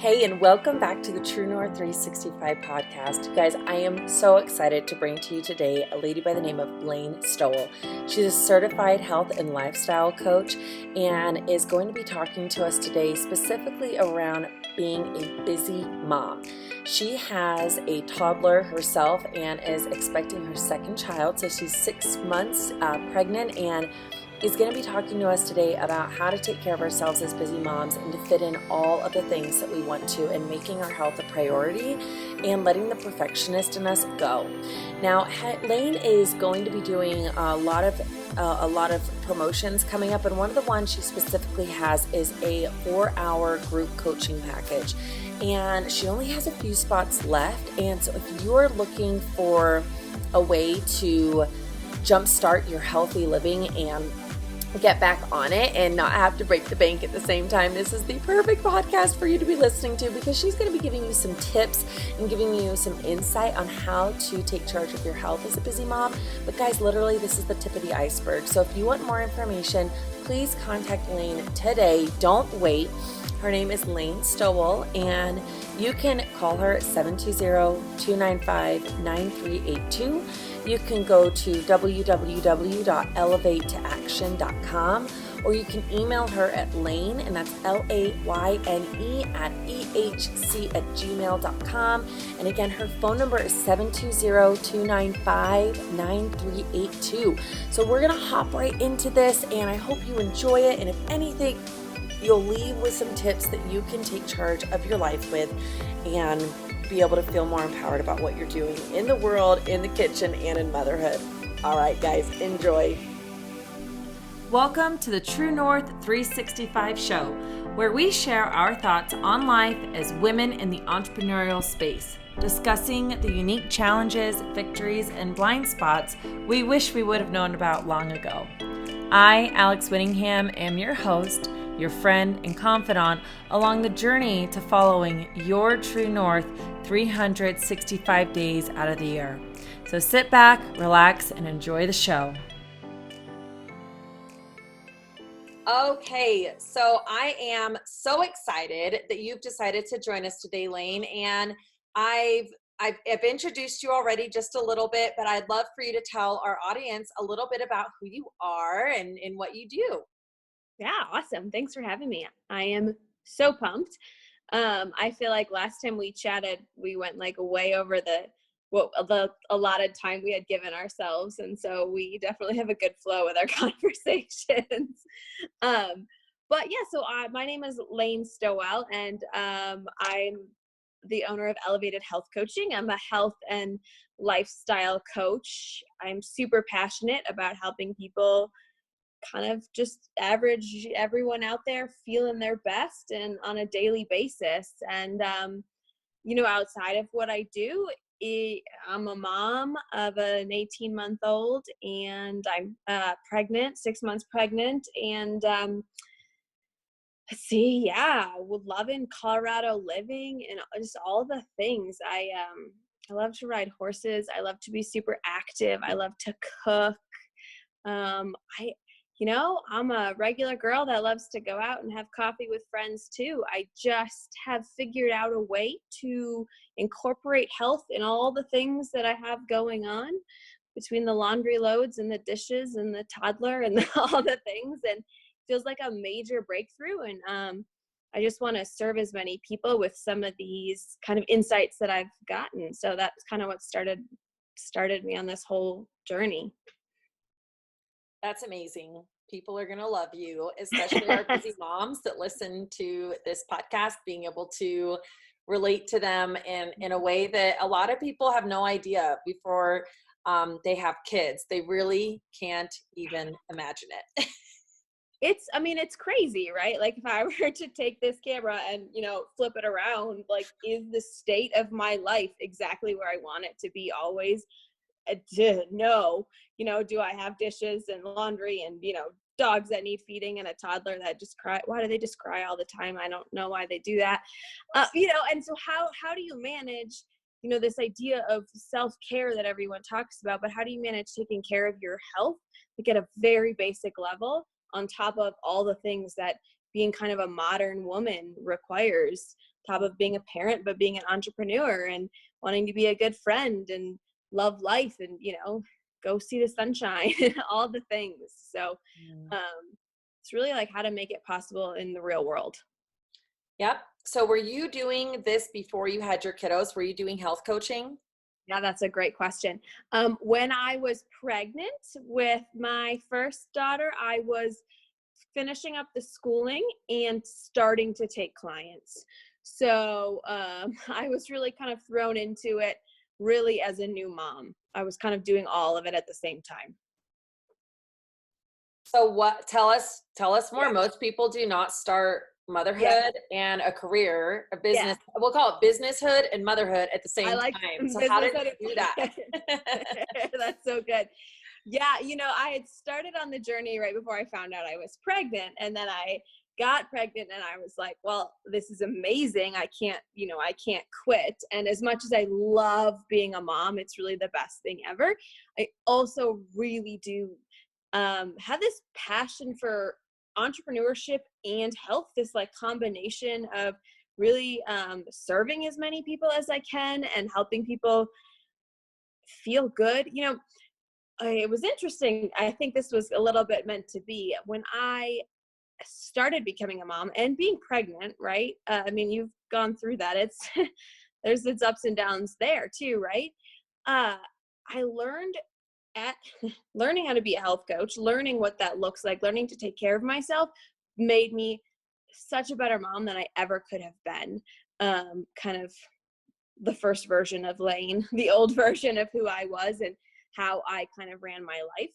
Hey, and welcome back to the True North 365 podcast. You guys, I am so excited to bring to you today a lady by the name of Layne Stowell. She's a certified health and lifestyle coach and is going to be talking to us today specifically around being a busy mom. She has a toddler herself and is expecting her second child, so she's 6 months pregnant, and is going to be talking to us today about how to take care of ourselves as busy moms and to fit in all of the things that we want to and making our health a priority and letting the perfectionist in us go. Now, Layne is going to be doing a lot of promotions coming up, and one of the ones she specifically has is a 4-hour group coaching package, and she only has a few spots left. And so if you're looking for a way to jumpstart your healthy living and get back on it and not have to break the bank at the same time, this is the perfect podcast for you to be listening to, because she's going to be giving you some tips and giving you some insight on how to take charge of your health as a busy mom. But guys, literally, this is the tip of the iceberg. So if you want more information, please contact Layne today. Don't wait. Her name is Layne Stowell, and you can call her at 720-295-9382. You can go to www.elevatetoaction.com, or you can email her at Layne, and that's LAYNE @EHC@gmail.com. And again, her phone number is 720-295-9382. So we're going to hop right into this, and I hope you enjoy it. And if anything, you'll leave with some tips that you can take charge of your life with and be able to feel more empowered about what you're doing in the world, in the kitchen, and in motherhood. All right, guys, enjoy. Welcome to the True North 365 show, where we share our thoughts on life as women in the entrepreneurial space, discussing the unique challenges, victories, and blind spots we wish we would have known about long ago. I, Alex Whittingham, am your host, your friend and confidant along the journey to following your true north 365 days out of the year. So sit back, relax, and enjoy the show. Okay, so I am so excited that you've decided to join us today, Layne, and I've introduced you already just a little bit, but I'd love for you to tell our audience a little bit about who you are and what you do. Yeah, awesome. Thanks for having me. I am so pumped. I feel like last time we chatted, we went like way over the allotted time we had given ourselves, and so we definitely have a good flow with our conversations. But yeah, so my name is Layne Stowell, and I'm the owner of Elevated Health Coaching. I'm a health and lifestyle coach. I'm super passionate about helping people kind of just average everyone out there feeling their best and on a daily basis. And, outside of what I do, I'm a mom of an 18-month-old, and I'm pregnant, 6 months pregnant. And would love in Colorado living and just all the things. I love to ride horses. I love to be super active. I love to cook. I'm a regular girl that loves to go out and have coffee with friends too. I just have figured out a way to incorporate health in all the things that I have going on, between the laundry loads and the dishes and the toddler and all the things, and it feels like a major breakthrough. And I just want to serve as many people with some of these kind of insights that I've gotten. So that's kind of what started me on this whole journey. That's amazing. People are going to love you, especially our busy moms that listen to this podcast, being able to relate to them in a way that a lot of people have no idea before they have kids. They really can't even imagine it. It's crazy, right? Like if I were to take this camera and, flip it around, like, is the state of my life exactly where I want it to be always? No. Do I have dishes and laundry and, dogs that need feeding and a toddler that just cry? Why do they just cry all the time? I don't know why they do that. And so how do you manage, this idea of self-care that everyone talks about, but how do you manage taking care of your health at a very basic level on top of all the things that being kind of a modern woman requires? top of being a parent, but being an entrepreneur and wanting to be a good friend and love life and, go see the sunshine, all the things. So it's really like how to make it possible in the real world. Yep. So were you doing this before you had your kiddos? Were you doing health coaching? Yeah, that's a great question. When I was pregnant with my first daughter, I was finishing up the schooling and starting to take clients. So I was really kind of thrown into it really as a new mom. I was kind of doing all of it at the same time. So tell us more. Yeah. Most people do not start motherhood and a career, a business. Yeah. We'll call it businesshood and motherhood at the same time. So how did you do that? That's so good. Yeah. I had started on the journey right before I found out I was pregnant, and then I got pregnant and I was like, well, this is amazing. I can't quit. And as much as I love being a mom, it's really the best thing ever. I also really do have this passion for entrepreneurship and health, this like combination of really serving as many people as I can and helping people feel good. It was interesting. I think this was a little bit meant to be. When I started becoming a mom and being pregnant, right? You've gone through that. It's there's its ups and downs there too, right? I learned learning how to be a health coach, learning what that looks like, learning to take care of myself made me such a better mom than I ever could have been. Kind of the first version of Layne, the old version of who I was and how I kind of ran my life.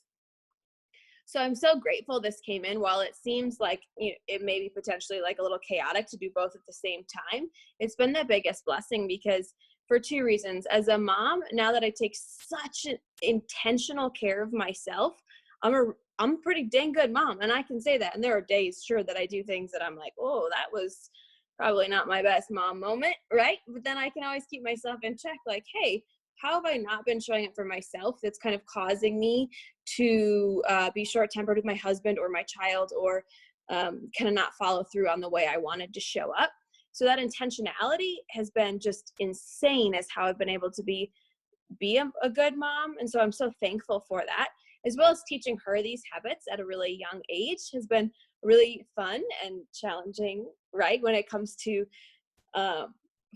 So I'm so grateful this came in. While it seems like it may be potentially like a little chaotic to do both at the same time, it's been the biggest blessing because for two reasons. As a mom, now that I take such an intentional care of myself, I'm a pretty dang good mom, and I can say that. And there are days, sure, that I do things that I'm like, oh, that was probably not my best mom moment, right? But then I can always keep myself in check, like, hey, how have I not been showing up for myself that's kind of causing me to be short-tempered with my husband or my child, or kind of not follow through on the way I wanted to show up? So that intentionality has been just insane as how I've been able to be a good mom. And so I'm so thankful for that, as well as teaching her these habits at a really young age has been really fun and challenging, right? When it comes to,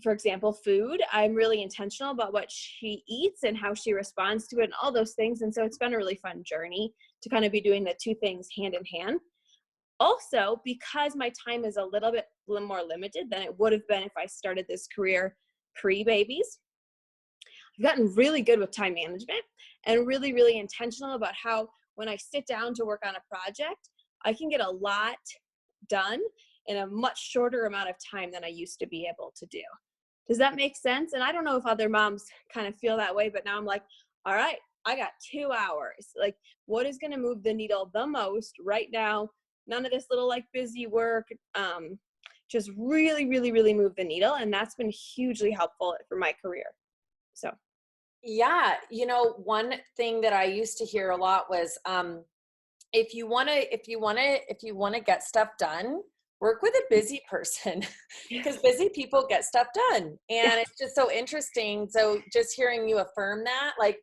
for example, food, I'm really intentional about what she eats and how she responds to it and all those things. And so it's been a really fun journey to kind of be doing the two things hand in hand. Also, because my time is a little more limited than it would have been if I started this career pre-babies, I've gotten really good with time management and really, really intentional about how when I sit down to work on a project, I can get a lot done in a much shorter amount of time than I used to be able to do. Does that make sense? And I don't know if other moms kind of feel that way, but now I'm like, all right, I got 2 hours. Like, what is going to move the needle the most right now? None of this little like busy work, just really, really, really move the needle. And that's been hugely helpful for my career. So. Yeah. One thing that I used to hear a lot was, if you want to get stuff done, work with a busy person because busy people get stuff done. And it's just so interesting. So just hearing you affirm that, like,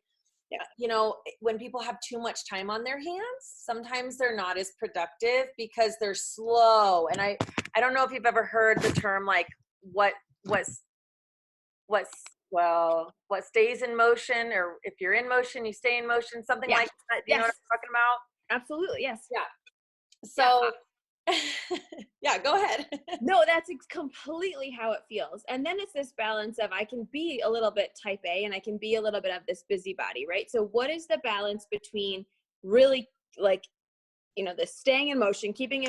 when people have too much time on their hands, sometimes they're not as productive because they're slow. And I don't know if you've ever heard the term, like, what stays in motion, or if you're in motion, you stay in motion, something like that. You know what I'm talking about? Absolutely. Yes. Yeah. So yeah, go ahead. No, that's completely how it feels. And then it's this balance of I can be a little bit type A and I can be a little bit of this busybody, right? So what is the balance between really like, the staying in motion, keeping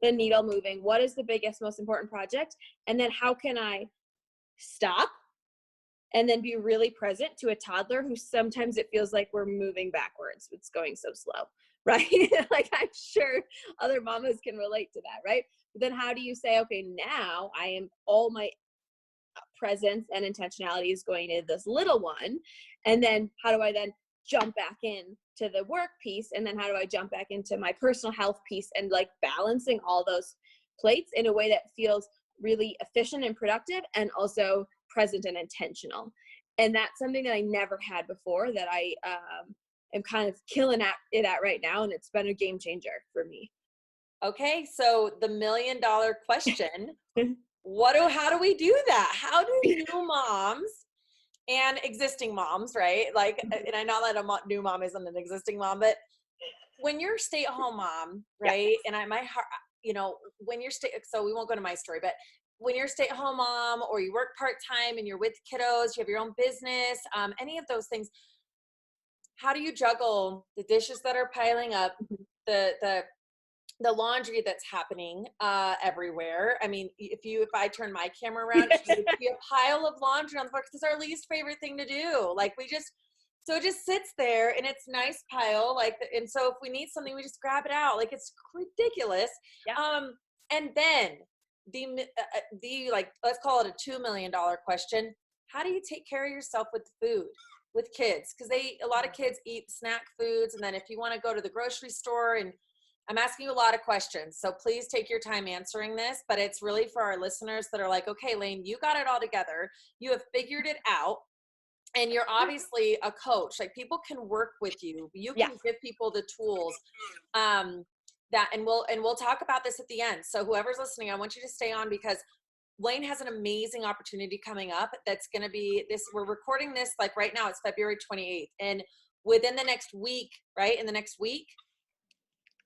the needle moving? What is the biggest, most important project? And then how can I stop and then be really present to a toddler who sometimes it feels like we're moving backwards. It's going so slow, right? Like, I'm sure other mamas can relate to that, right? But then how do you say, okay, now all my presence and intentionality is going into this little one. And then how do I then jump back in to the work piece? And then how do I jump back into my personal health piece, and like balancing all those plates in a way that feels really efficient and productive, and also present and intentional. And that's something that I never had before, that I am kind of killing it at right now. And it's been a game changer for me. Okay. So the $1 million question, how do we do that? How do new moms and existing moms, right? Like, and I know that a new mom isn't an existing mom, but when you're a stay-at-home mom, right? Yeah. And my heart, when you're so we won't go to my story, but when you're a stay-at-home mom, or you work part-time and you're with kiddos, you have your own business, any of those things, how do you juggle the dishes that are piling up, the laundry that's happening everywhere? I mean, if I turn my camera around, it would be a pile of laundry on the floor, because it's our least favorite thing to do. Like, so it just sits there in its nice pile. Like, and so if we need something, we just grab it out. Like, it's ridiculous. Yeah. And then the like, let's call it a $2 million question. How do you take care of yourself with the food with kids? Because a lot of kids eat snack foods. And then if you want to go to the grocery store, and I'm asking you a lot of questions, so please take your time answering this, but it's really for our listeners that are like, okay, Layne, you got it all together. You have figured it out. And you're obviously a coach. Like, people can work with you. You can give people the tools and we'll talk about this at the end. So whoever's listening, I want you to stay on, because Layne has an amazing opportunity coming up. That's going to be this. We're recording this like right now. It's February 28th. And within the next week, right? In the next week.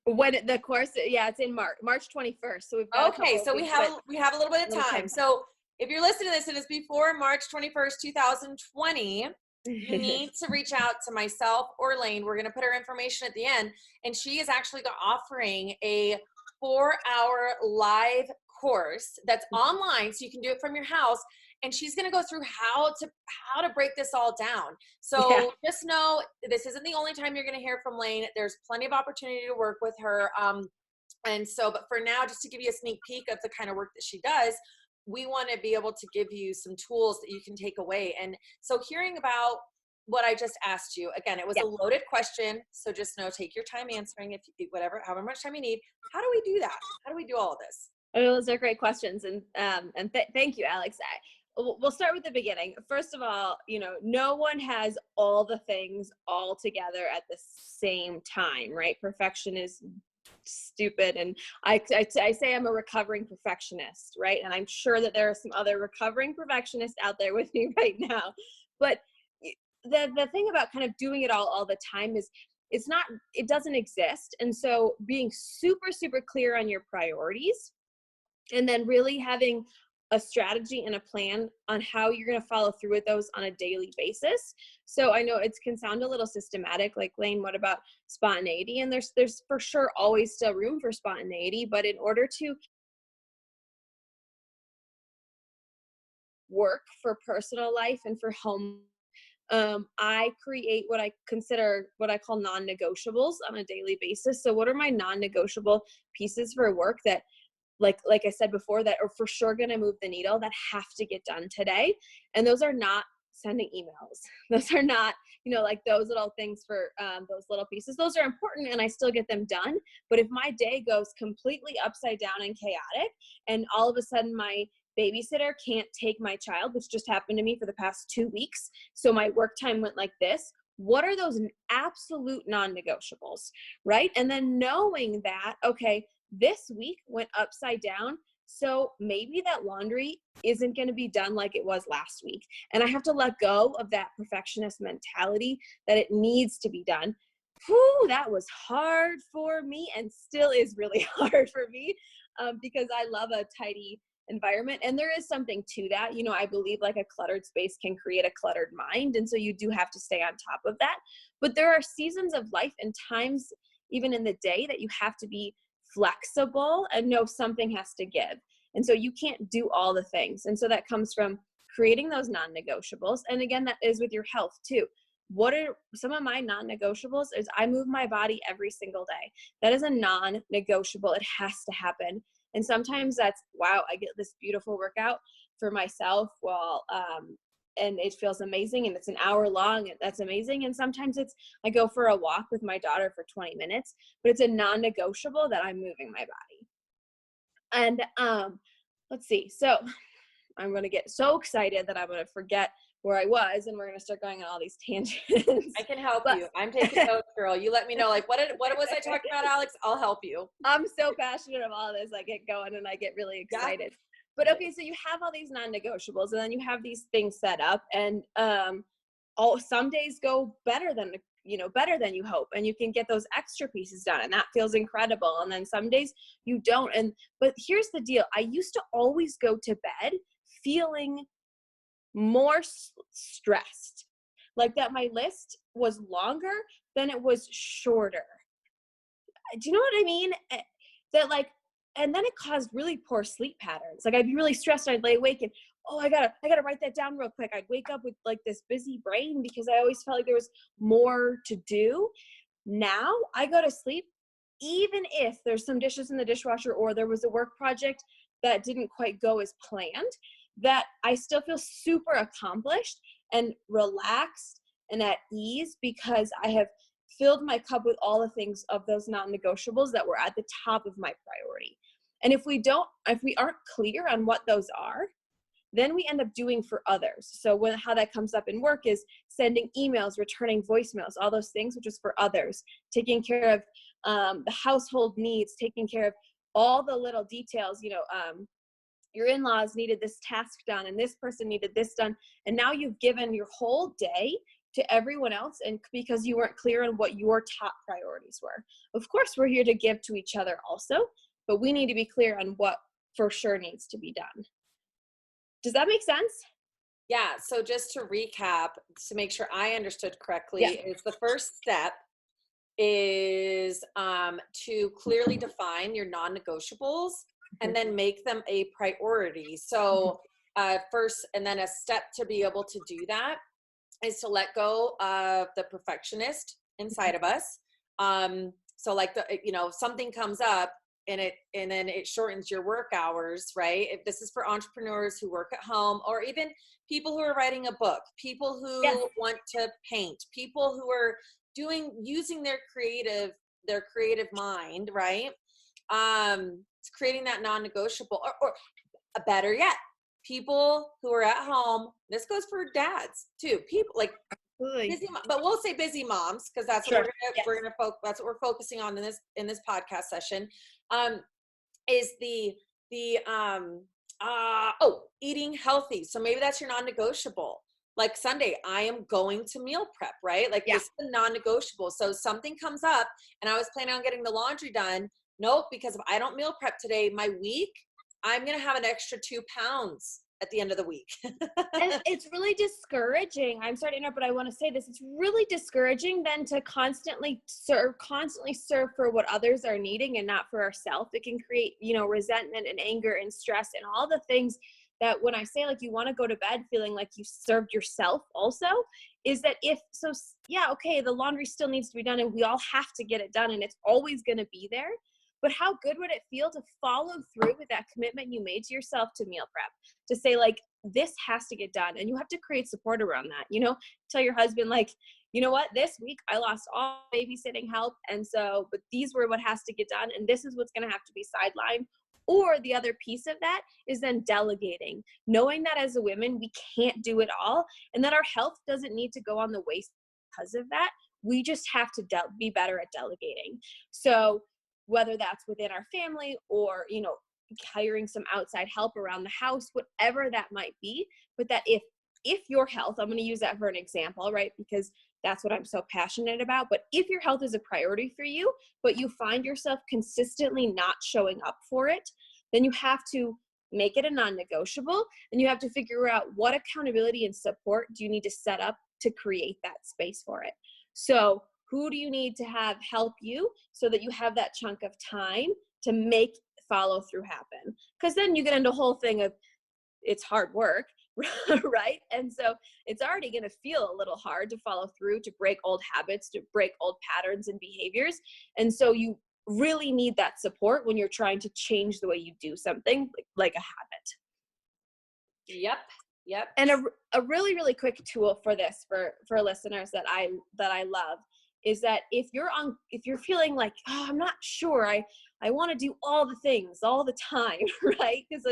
When the course, it's in March 21st. So we've got so we have a little bit of time. So if you're listening to this and it's before March 21st, 2020, you need to reach out to myself or Layne. We're going to put her information at the end. And she is actually offering a 4-hour live course that's online, so you can do it from your house. And she's going to go through how to break this all down. So just know, this isn't the only time you're going to hear from Layne. There's plenty of opportunity to work with her. And so, but for now, just to give you a sneak peek of the kind of work that she does, we want to be able to give you some tools that you can take away. And so, hearing about what I just asked you, again, it was a loaded question. So just know, take your time answering, however much time you need. How do we do that? How do we do all of this? Oh, those are great questions. And thank you, Alex. We'll start with the beginning. First of all, no one has all the things all together at the same time, right? Perfection is stupid. And I say I'm a recovering perfectionist, right? And I'm sure that there are some other recovering perfectionists out there with me right now. But the thing about kind of doing it all the time is it doesn't exist. And so being super, super clear on your priorities, and then really having a strategy and a plan on how you're going to follow through with those on a daily basis. So I know it can sound a little systematic, like, Layne, what about spontaneity? And there's for sure always still room for spontaneity, but in order to work for personal life and for home, I create what I call non-negotiables on a daily basis. So what are my non-negotiable pieces for work that, like I said before, that are for sure going to move the needle, that have to get done today? And those are not sending emails. Those are not, like those little things for those little pieces. Those are important and I still get them done. But if my day goes completely upside down and chaotic, and all of a sudden my babysitter can't take my child, which just happened to me for the past 2 weeks, so my work time went like this, what are those absolute non-negotiables, right? And then knowing that, okay, this week went upside down, so maybe that laundry isn't going to be done like it was last week. And I have to let go of that perfectionist mentality that it needs to be done. Whew, that was hard for me, and still is really hard for me, because I love a tidy environment. And there is something to that. I believe like a cluttered space can create a cluttered mind. And so you do have to stay on top of that. But there are seasons of life and times, even in the day, that you have to be flexible and know something has to give. And so you can't do all the things. And so that comes from creating those non-negotiables. And again, that is with your health too. What are some of my non-negotiables? Is I move my body every single day. That is a non-negotiable. It has to happen. And sometimes that's, wow, I get this beautiful workout for myself, and it feels amazing, and it's an hour long, and that's amazing. And sometimes I go for a walk with my daughter for 20 minutes, but it's a non-negotiable that I'm moving my body. And let's see. So I'm going to get so excited that I'm going to forget where I was, and we're going to start going on all these tangents. I can help you. I'm taking notes, girl. You let me know, like, what was I talking about, Alex? I'll help you. I'm so passionate about all this. I get going and I get really excited. Yeah. But okay, so you have all these non-negotiables, and then you have these things set up, and some days go better than you hope, and you can get those extra pieces done, and that feels incredible. And then some days you don't. But here's the deal. I used to always go to bed feeling more stressed, like that my list was longer than it was shorter. Do you know what I mean? That like, and then it caused really poor sleep patterns. Like I'd be really stressed. I'd lay awake and, oh, I gotta write that down real quick. I'd wake up with like this busy brain because I always felt like there was more to do. Now I go to sleep, even if there's some dishes in the dishwasher or there was a work project that didn't quite go as planned, that I still feel super accomplished and relaxed and at ease because I have filled my cup with all the things of those non-negotiables that were at the top of my priority. And if we aren't clear on what those are, then we end up doing for others. So how that comes up in work is sending emails, returning voicemails, all those things, which is for others, taking care of the household needs, taking care of all the little details, your in-laws needed this task done and this person needed this done. And now you've given your whole day to everyone else, and because you weren't clear on what your top priorities were. Of course, we're here to give to each other also, but we need to be clear on what for sure needs to be done. Does that make sense? Yeah. So just to recap, to make sure I understood correctly, is the first step is to clearly define your non-negotiables and then make them a priority. So first, and then a step to be able to do that is to let go of the perfectionist inside of us. So like something comes up and then it shortens your work hours, right? If this is for entrepreneurs who work at home, or even people who are writing a book, people who want to paint, people who are using their creative mind, right? It's creating that non-negotiable, or better yet, people who are at home. This goes for dads too. People like busy, but we'll say busy moms because that's what that's what we're focusing on in this podcast session. Is the eating healthy. So maybe that's your non-negotiable. Like Sunday, I am going to meal prep, right? Like this is a non-negotiable. So something comes up and I was planning on getting the laundry done. Nope, because if I don't meal prep today, my week, I'm going to have an extra 2 pounds at the end of the week. And it's really discouraging. I'm sorry to interrupt, but I want to say this. It's really discouraging then to constantly serve for what others are needing and not for ourselves. It can create, resentment and anger and stress and all the things that when I say like you want to go to bed feeling like you served yourself also, is that the laundry still needs to be done and we all have to get it done and it's always going to be there. But how good would it feel to follow through with that commitment you made to yourself to meal prep, to say like, this has to get done. And you have to create support around that, tell your husband like, you know what, this week I lost all babysitting help. And so, but these were what has to get done. And this is what's going to have to be sidelined. Or the other piece of that is then delegating, knowing that as a woman, we can't do it all and that our health doesn't need to go on the waste because of that. We just have to be better at delegating. So whether that's within our family or, hiring some outside help around the house, whatever that might be, but that if your health, I'm going to use that for an example, right? Because that's what I'm so passionate about. But if your health is a priority for you, but you find yourself consistently not showing up for it, then you have to make it a non-negotiable and you have to figure out what accountability and support do you need to set up to create that space for it. So who do you need to have help you so that you have that chunk of time to make follow through happen? Because then you get into a whole thing of it's hard work, right? And so it's already going to feel a little hard to follow through, to break old habits, to break old patterns and behaviors. And so you really need that support when you're trying to change the way you do something like a habit. Yep. And a really, really quick tool for this, for listeners that I love, is that if you're feeling like, oh, I'm not sure, I want to do all the things all the time, right? Because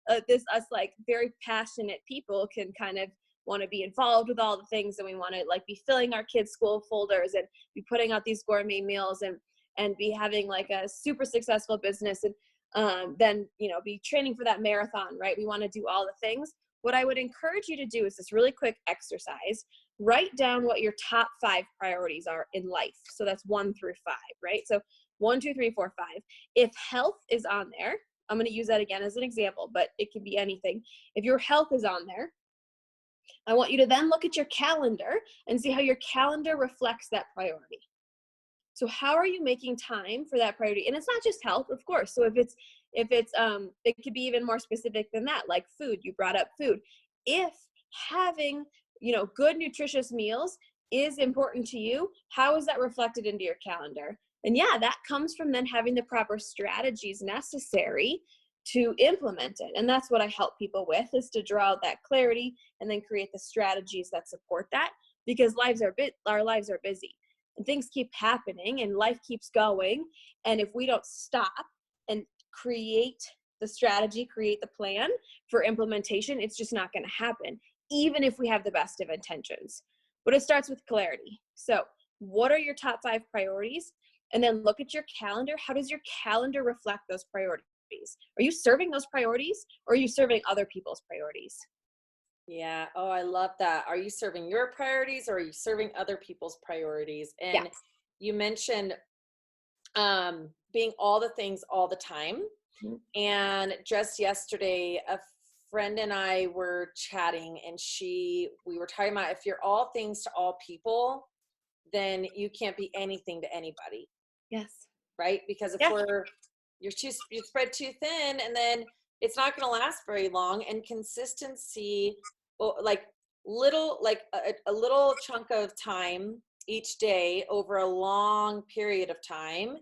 us like very passionate people can kind of want to be involved with all the things, and we want to like be filling our kids' school folders and be putting out these gourmet meals and be having like a super successful business, and then, you know, be training for that marathon, right? We want to do all the things. What I would encourage you to do is this really quick exercise. Write down what your top 5 priorities are in life. So that's 1 through 5, right? So 1, 2, 3, 4, 5. If health is on there, I'm going to use that again as an example, but it could be anything. If your health is on there, I want you to then look at your calendar and see how your calendar reflects that priority. So how are you making time for that priority? And it's not just health, of course. So if it's it could be even more specific than that, like food. You brought up food. If having, you know, good nutritious meals is important to you, how is that reflected into your calendar? And yeah, that comes from then having the proper strategies necessary to implement it. And that's what I help people with, is to draw out that clarity and then create the strategies that support that, because our lives are busy. And things keep happening and life keeps going. And if we don't stop and create the strategy, create the plan for implementation, it's just not going to happen, even if we have the best of intentions. But it starts with clarity. So what are your top 5 priorities? And then look at your calendar. How does your calendar reflect those priorities? Are you serving those priorities, or are you serving other people's priorities? Yeah. Oh, I love that. Are you serving your priorities, or are you serving other people's priorities? And Yes. you mentioned being all the things all the time. Mm-hmm. And just yesterday, a friend and I were chatting, and we were talking about, if you're all things to all people, then you can't be anything to anybody. Yes. Right? Because if you spread too thin, and then it's not going to last very long. And consistency, well, like a little chunk of time each day over a long period of time,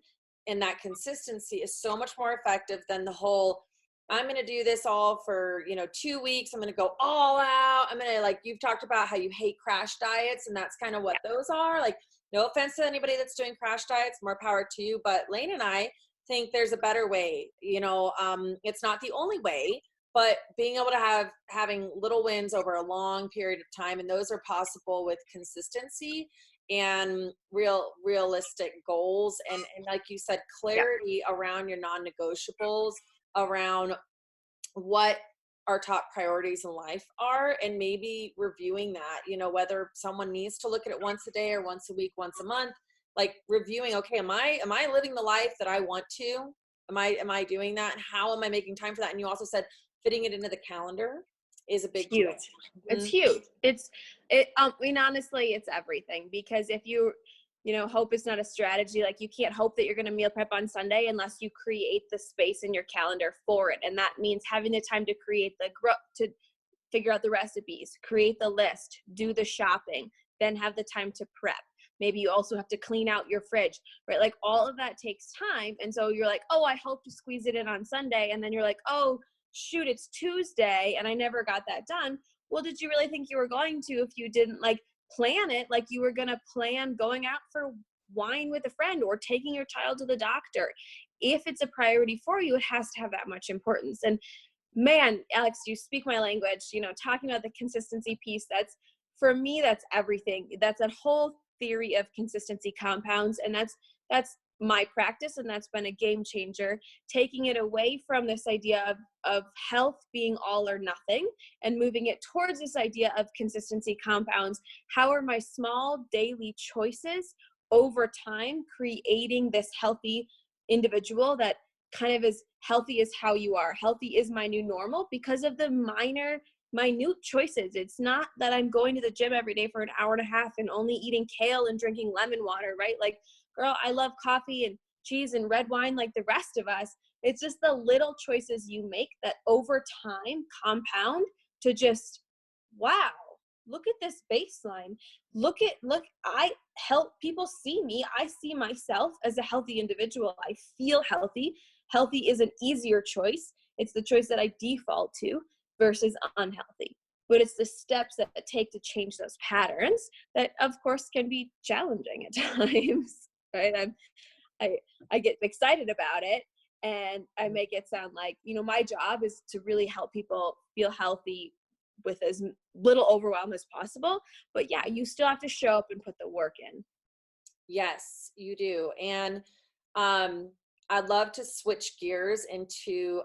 and that consistency is so much more effective than the whole, I'm going to do this all for, 2 weeks. I'm going to go all out. I'm going to, like, you've talked about how you hate crash diets, and that's kind of what those are. Like, no offense to anybody that's doing crash diets, more power to you. But Layne and I think there's a better way. It's not the only way, but being able to having little wins over a long period of time, and those are possible with consistency and realistic goals, and like you said, clarity around your non-negotiables, around what our top priorities in life are, and maybe reviewing that, whether someone needs to look at it once a day or once a week, once a month, like reviewing, okay, am I living the life that I want to? Am I doing that? And how am I making time for that? And you also said fitting it into the calendar is a big deal. It's huge. Honestly, it's everything, because if hope is not a strategy. Like, you can't hope that you're going to meal prep on Sunday unless you create the space in your calendar for it. And that means having the time to to figure out the recipes, create the list, do the shopping, then have the time to prep. Maybe you also have to clean out your fridge, right? Like, all of that takes time. And so you're like, oh, I hope to squeeze it in on Sunday. And then you're like, oh, shoot, it's Tuesday and I never got that done. Well, did you really think you were going to if you didn't plan it like you were going to plan going out for wine with a friend or taking your child to the doctor? If it's a priority for you, it has to have that much importance. And man, Alex, you speak my language, talking about the consistency piece, for me, that's everything. That's that whole theory of consistency compounds. And that's my practice. And that's been a game changer, taking it away from this idea of health being all or nothing and moving it towards this idea of consistency compounds. How are my small daily choices over time creating this healthy individual that kind of is healthy is how you are. Healthy is my new normal because of the minute choices. It's not that I'm going to the gym every day for an hour and a half and only eating kale and drinking lemon water, right? Like, girl, I love coffee and cheese and red wine like the rest of us. It's just the little choices you make that over time compound to just, wow, look at this baseline. I help people see me. I see myself as a healthy individual. I feel healthy. Healthy is an easier choice. It's the choice that I default to versus unhealthy. But it's the steps that take to change those patterns that, of course, can be challenging at times, right? I get excited about it. And I make it sound like, my job is to really help people feel healthy with as little overwhelm as possible. But yeah, you still have to show up and put the work in. Yes, you do. And I'd love to switch gears into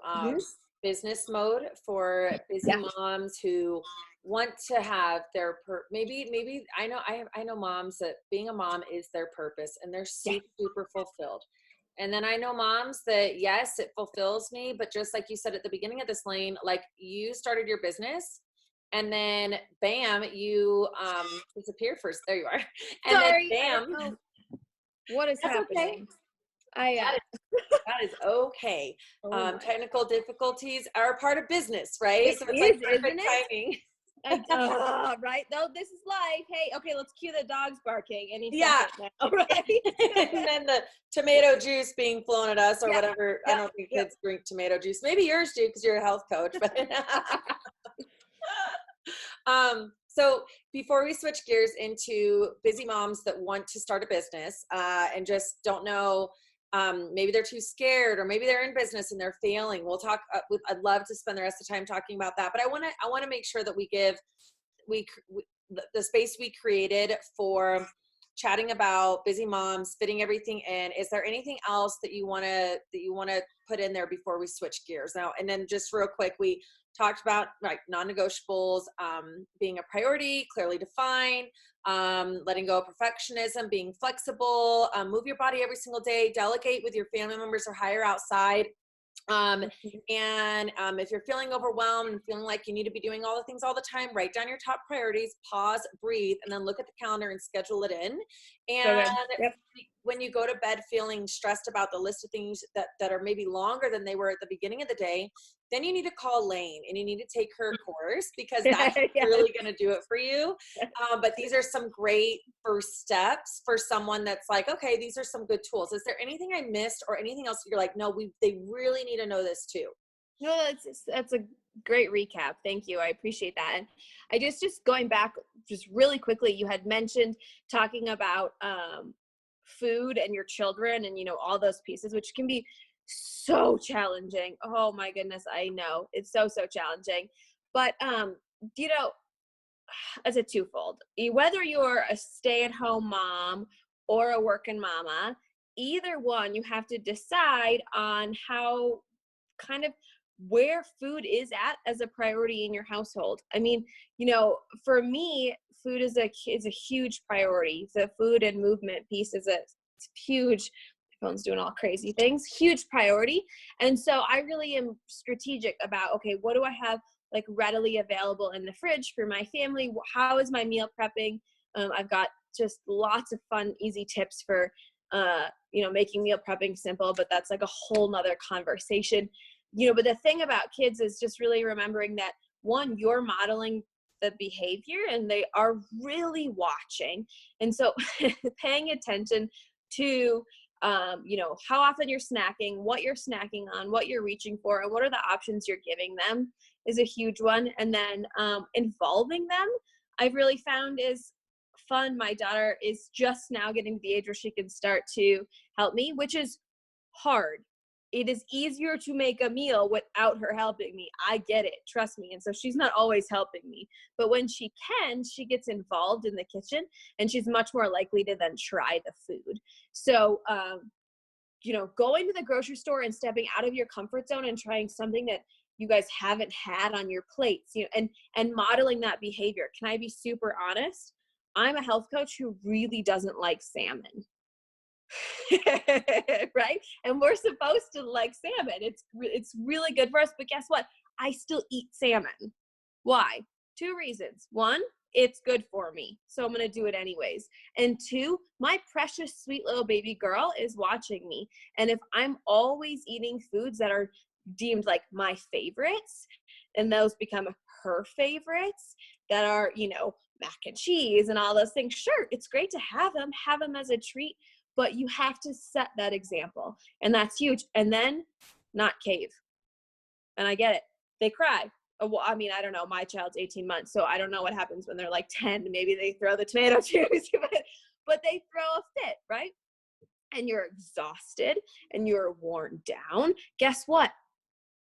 business mode for busy Yeah. moms who want to have their maybe I know moms that being a mom is their purpose and they're Yeah. super fulfilled. And then I know moms that, yes, it fulfills me, but just like you said at the beginning of this, Layne, like you started your business and then bam, you disappear first. There you are. And Sorry, then I bam. don't know what is That's happening. okay. That is okay. Technical difficulties are a part of business, right? It So it's is, like perfect isn't it? timing. Right. No, this is life. Hey, okay, let's cue the dogs barking any Yeah. second now, right? And then the tomato juice being flown at us or Yep, whatever. I don't think kids drink tomato juice. Maybe yours do because you're a health coach. But so before we switch gears into busy moms that want to start a business and just don't know, maybe they're too scared or maybe they're in business and they're failing. We'll talk. I'd love to spend the rest of the time talking about that. But I want to make sure that we give the space we created for chatting about busy moms, fitting everything in. Is there anything else that you want to put in there before we switch gears now? And then just real quick, we talked about like non-negotiables being a priority, clearly defined, letting go of perfectionism, being flexible, move your body every single day, delegate with your family members or hire outside. And if you're feeling overwhelmed and feeling like you need to be doing all the things all the time, write down your top priorities, pause, breathe, and then look at the calendar and schedule it in. And when you go to bed feeling stressed about the list of things that are maybe longer than they were at the beginning of the day, then you need to call Layne and you need to take her course because that's really going to do it for you. But these are some great first steps for someone that's like, okay, these are some good tools. Is there anything I missed or anything else you're like, no, they really need to know this too? No, that's a great recap. Thank you. I appreciate that. And I just going back just really quickly, you had mentioned talking about food and your children and, all those pieces, which can be so challenging. Oh my goodness. I know it's so challenging, but, as a twofold, whether you're a stay-at-home mom or a working mama, either one, you have to decide on how kind of where food is at as a priority in your household. I mean, for me, food is a huge priority. The food and movement piece is a huge, my phone's doing all crazy things, huge priority. And so I really am strategic about, okay, what do I have like readily available in the fridge for my family? How is my meal prepping? I've got just lots of fun, easy tips for, making meal prepping simple, but that's like a whole nother conversation. But the thing about kids is just really remembering that, one, you're modeling the behavior and they are really watching. And so paying attention to, how often you're snacking, what you're snacking on, what you're reaching for, and what are the options you're giving them is a huge one. And then involving them, I've really found is fun. My daughter is just now getting to the age where she can start to help me, which is hard. It is easier to make a meal without her helping me. I get it. Trust me. And so she's not always helping me. But when she can, she gets involved in the kitchen and she's much more likely to then try the food. So, going to the grocery store and stepping out of your comfort zone and trying something that you guys haven't had on your plates, and modeling that behavior. Can I be super honest? I'm a health coach who really doesn't like salmon. Right? And we're supposed to like salmon. It's really good for us, but guess what? I still eat salmon. Why? 2 reasons. 1, it's good for me, so I'm going to do it anyways. And 2, my precious sweet little baby girl is watching me. And if I'm always eating foods that are deemed like my favorites, and those become her favorites that are, mac and cheese and all those things, sure, it's great to have them as a treat, but you have to set that example. And that's huge. And then not cave. And I get it. They cry. Well, I mean, I don't know. My child's 18 months, so I don't know what happens when they're like 10. Maybe they throw the tomato juice, but they throw a fit, right? and you're exhausted and you're worn down, guess what?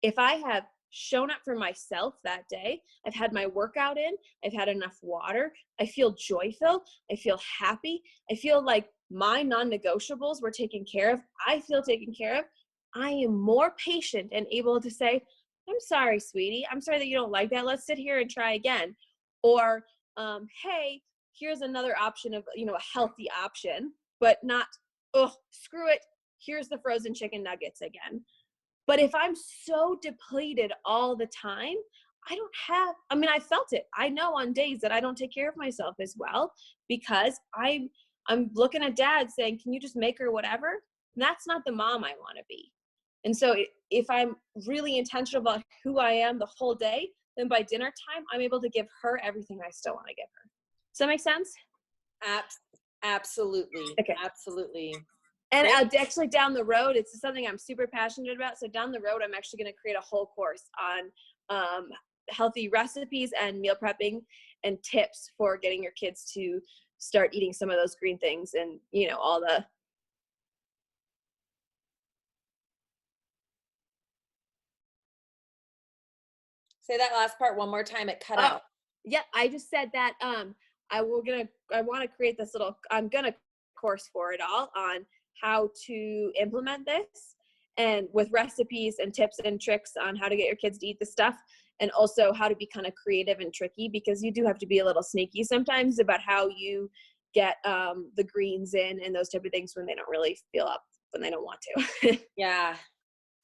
If I have shown up for myself that day, I've had my workout in, I've had enough water, I feel joyful, I feel happy, I feel like my non-negotiables were taken care of, I feel taken care of, I am more patient and able to say, I'm sorry, sweetie, I'm sorry that you don't like that, let's sit here and try again. Or, hey, here's another option of, a healthy option, but not, oh, screw it, here's the frozen chicken nuggets again. But if I'm so depleted all the time, I felt it. I know on days that I don't take care of myself as well, because I'm looking at dad saying, can you just make her whatever? And that's not the mom I want to be. And so if I'm really intentional about who I am the whole day, then by dinner time, I'm able to give her everything I still want to give her. Does that make sense? Absolutely. Okay. Absolutely. And actually down the road, it's something I'm super passionate about. So down the road, I'm actually going to create a whole course on healthy recipes and meal prepping and tips for getting your kids to start eating some of those green things and, all the. Say that last part one more time. It cut out. Yeah, I just said that I want to create this I'm going to course for it all on how to implement this, and with recipes and tips and tricks on how to get your kids to eat the stuff, and also how to be kind of creative and tricky, because you do have to be a little sneaky sometimes about how you get the greens in and those type of things when they don't really feel up, when they don't want to. Yeah.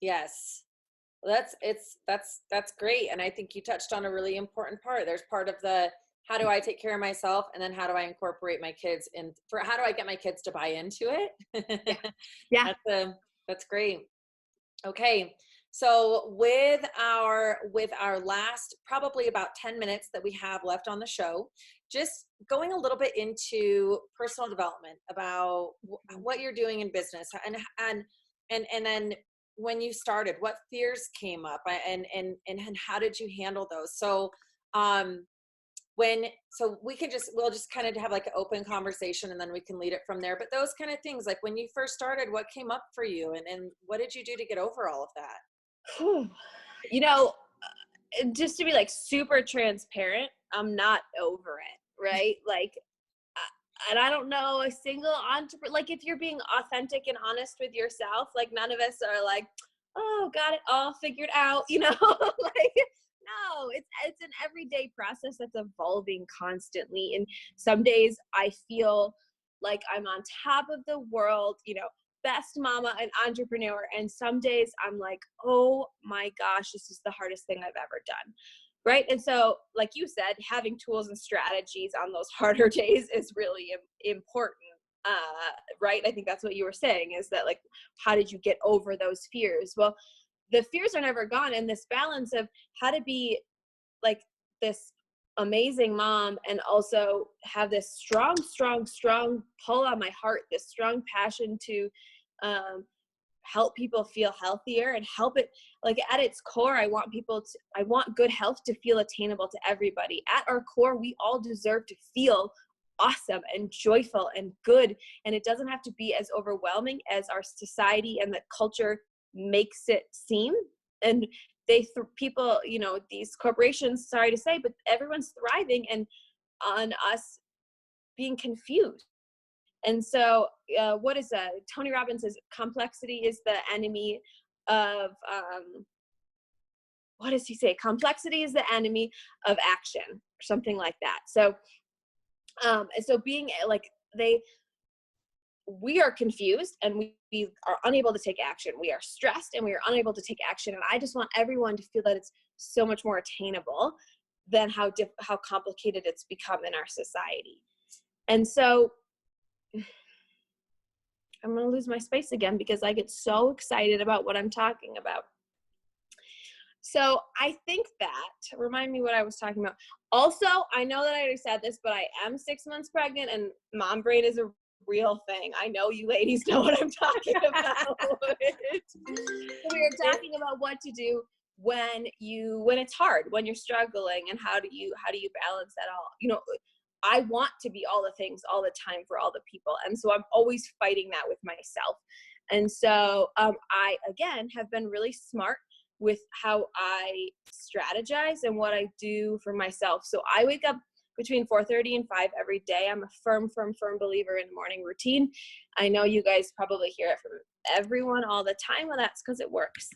Yes. Well, that's great. And I think you touched on a really important part. There's part of the, how do I take care of myself? And then how do I incorporate my kids how do I get my kids to buy into it? Yeah. That's great. Okay. So with our last, probably about 10 minutes that we have left on the show, just going a little bit into personal development about what you're doing in business, and then when you started, what fears came up, and how did you handle those? So, we'll just kind of have like an open conversation, and then we can lead it from there. But those kind of things, like when you first started, what came up for you, and what did you do to get over all of that? Just to be like super transparent, I'm not over it, right? Like, and I don't know a single entrepreneur, like if you're being authentic and honest with yourself, like none of us are like, oh, got it all figured out, like, no, it's an everyday process that's evolving constantly. And some days I feel like I'm on top of the world, best mama and entrepreneur. And some days I'm like, oh my gosh, this is the hardest thing I've ever done. Right. And so, like you said, having tools and strategies on those harder days is really important. Right. I think that's what you were saying, is that, like, how did you get over those fears? Well, the fears are never gone. And this balance of how to be like this amazing mom and also have this strong pull on my heart, this strong passion to help people feel healthier and help it, like at its core, I want good health to feel attainable to everybody. At our core, we all deserve to feel awesome and joyful and good. And it doesn't have to be as overwhelming as our society and the culture makes it seem. And people, these corporations, sorry to say, but everyone's thriving and on us being confused. And so what is that? Tony Robbins says complexity is the enemy of, what does he say? Complexity is the enemy of action, or something like that. So, being like, we are confused and we are unable to take action. We are stressed and we are unable to take action. And I just want everyone to feel that it's so much more attainable than how complicated it's become in our society. And so, I'm going to lose my space again because I get so excited about what I'm talking about. So I think that, remind me what I was talking about. Also, I know that I already said this, but I am 6 months pregnant and mom brain is a real thing. I know you ladies know what I'm talking about. We are talking about what to do when it's hard, when you're struggling, and how do you balance that all? I want to be all the things all the time for all the people. And so I'm always fighting that with myself. And so I, again, have been really smart with how I strategize and what I do for myself. So I wake up between 4:30 and 5 every day. I'm a firm believer in morning routine. I know you guys probably hear it from everyone all the time. Well, that's because it works.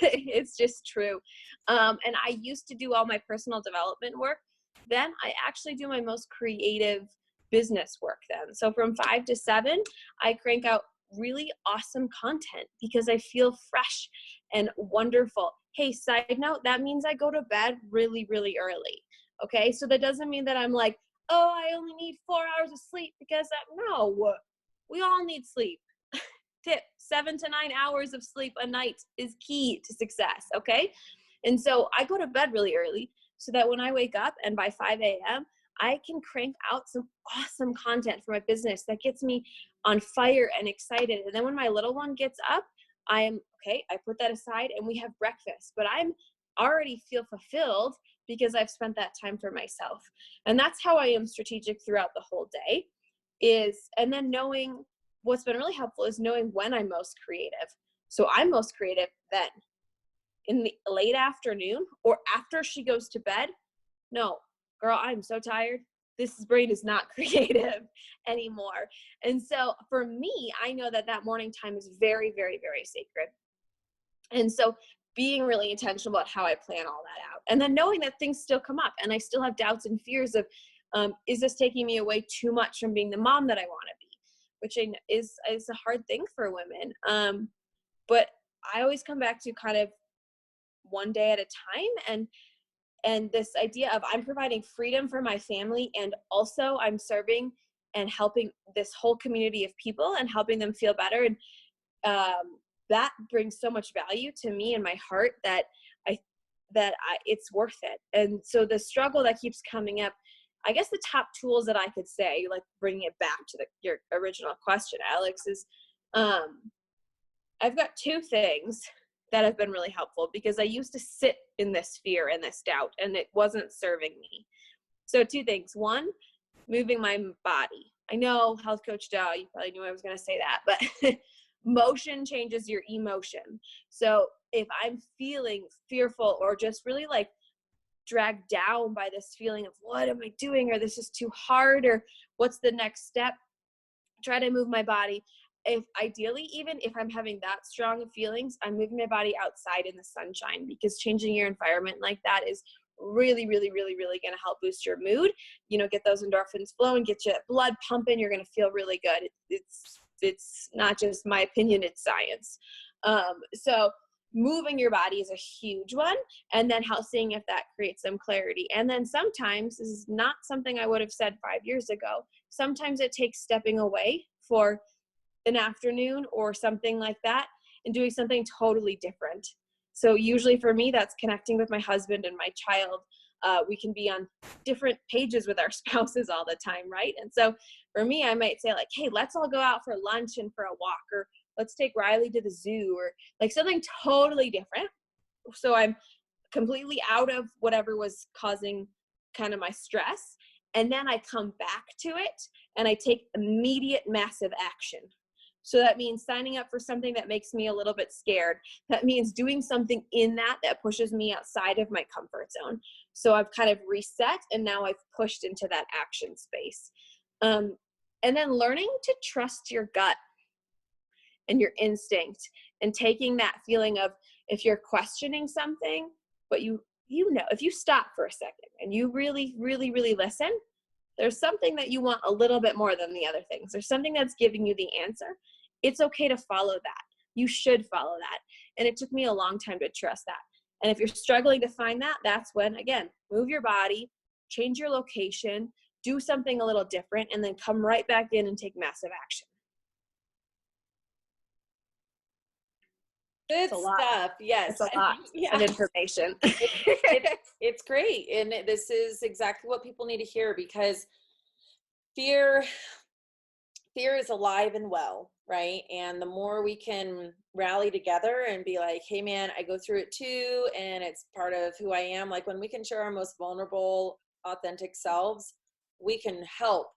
It's just true. And I used to do all my personal development work. Then I actually do my most creative business work then. So from 5 to 7, I crank out really awesome content because I feel fresh and wonderful. Hey, side note, that means I go to bed really, really early. Okay, so that doesn't mean that I'm like, oh, I only need 4 hours of sleep because no, we all need sleep. Tip, 7 to 9 hours of sleep a night is key to success, okay? And so I go to bed really early so that when I wake up and by 5 a.m., I can crank out some awesome content for my business that gets me on fire and excited. And then when my little one gets up, I put that aside and we have breakfast, but I'm already feel fulfilled because I've spent that time for myself. And that's how I am strategic throughout the whole day and then knowing what's been really helpful is knowing when I'm most creative. So I'm most creative then in the late afternoon or after she goes to bed. No, girl, I'm so tired. This brain is not creative anymore. And so for me, I know that morning time is very, very, very sacred. And so being really intentional about how I plan all that out. And then knowing that things still come up and I still have doubts and fears of, is this taking me away too much from being the mom that I want to be? Which is a hard thing for women. But I always come back to kind of one day at a time and this idea of I'm providing freedom for my family and also I'm serving and helping this whole community of people and helping them feel better. And that brings so much value to me and my heart that it's worth it. And so the struggle that keeps coming up, I guess the top tools that I could say, like bringing it back to your original question, Alex, is I've got 2 things that have been really helpful because I used to sit in this fear and this doubt and it wasn't serving me. So 2 things. 1, moving my body. I know health coach Dow, you probably knew I was going to say that, but motion changes your emotion. So if I'm feeling fearful or just really like dragged down by this feeling of what am I doing, or this is too hard, or what's the next step, try to move my body. If ideally, even if I'm having that strong of feelings, I'm moving my body outside in the sunshine because changing your environment like that is really, really, really, really going to help boost your mood, get those endorphins flowing, get your blood pumping. You're going to feel really good. It's not just my opinion, it's science. So moving your body is a huge one. And then seeing if that creates some clarity. And then sometimes, this is not something I would have said 5 years ago, sometimes it takes stepping away for an afternoon or something like that and doing something totally different. So usually for me, that's connecting with my husband and my child. We can be on different pages with our spouses all the time, right? And so for me, I might say like, hey, let's all go out for lunch and for a walk, or let's take Riley to the zoo, or like something totally different. So I'm completely out of whatever was causing kind of my stress. And then I come back to it and I take immediate massive action. So that means signing up for something that makes me a little bit scared. That means doing something in that pushes me outside of my comfort zone. So I've kind of reset and now I've pushed into that action space. And then learning to trust your gut and your instinct and taking that feeling of if you're questioning something, but if you stop for a second and you really, really, really listen, there's something that you want a little bit more than the other things. There's something that's giving you the answer. It's okay to follow that. You should follow that. And it took me a long time to trust that. And if you're struggling to find that, that's when, again, move your body, change your location, do something a little different, and then come right back in and take massive action. Good stuff. Yes. It's a lot of information. It's great. And this is exactly what people need to hear because fear is alive and well, right? And the more we can rally together and be like, hey man, I go through it too. And it's part of who I am. Like when we can share our most vulnerable, authentic selves, we can help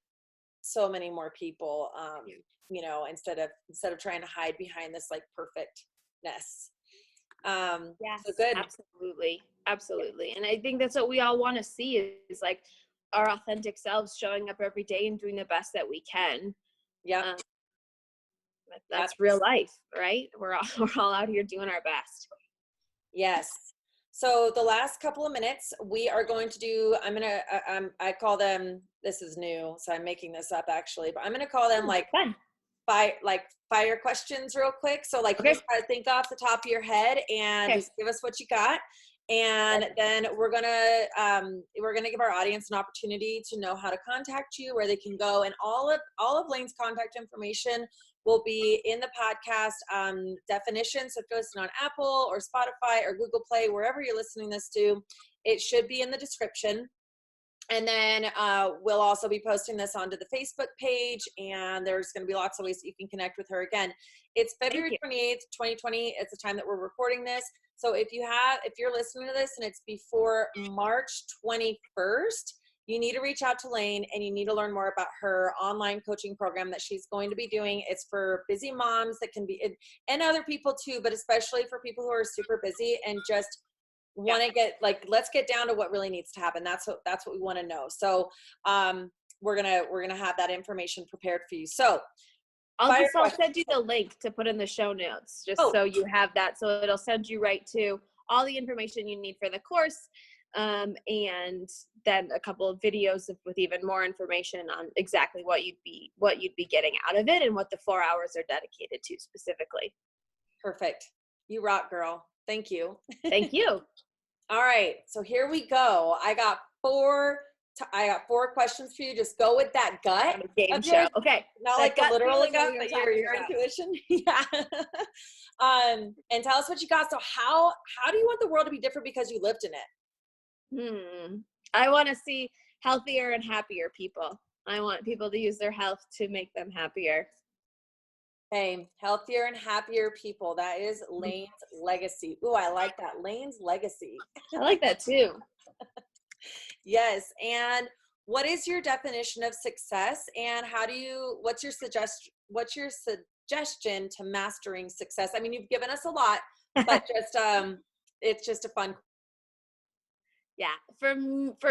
so many more people, you know, instead of trying to hide behind this like perfectness. Yes, So good. absolutely. Absolutely. And I think that's what we all want to see is like our authentic selves showing up every day and doing the best that we can. Yep. That's real life, right? We're all out here doing our best. Yes. So the last couple of minutes, we are going to do, I call them, this is new, so I'm making this up actually, but I'm going to call them like Fun. fire questions real quick. So like, Okay. you just gotta think off the top of your head and just give us what you got. And then we're gonna give our audience an opportunity to know how to contact you, where they can go, and all of Layne's contact information will be in the podcast definition. So if you're listening on Apple or Spotify or Google Play, wherever you're listening this to, it should be in the description. And then we'll also be posting this onto the Facebook page, and there's going to be lots of ways that you can connect with her. Again, it's February 28th, 2020. It's the time that we're recording this. So if you're listening to this and it's before March 21st, you need to reach out to Layne and you need to learn more about her online coaching program that she's going to be doing. It's for busy moms that can be, and other people too, but especially for people who are super busy and just want to get like, let's get down to what really needs to happen. That's what we want to know. So we're gonna have that information prepared for you. So I'll send you the link to put in the show notes, just so you have that. So it'll send you right to all the information you need for the course, and then a couple of videos with even more information on exactly what you'd be getting out of it and what the 4 hours are dedicated to specifically. Perfect. You rock, girl. Thank you. Thank you. All right, so here we go. I got four questions for you. Just go with that gut. Game show. Okay. Not like the literal gut, but your intuition. Yeah. And tell us what you got. So how do you want the world to be different because you lived in it? I want to see healthier and happier people. I want people to use their health to make them happier. Hey, healthier and happier people. That is Layne's legacy. Ooh, I like that. Layne's legacy. I like that too. Yes. And what is your definition of success? And what's your suggestion to mastering success? I mean, you've given us a lot, but just, it's just a fun. Yeah. For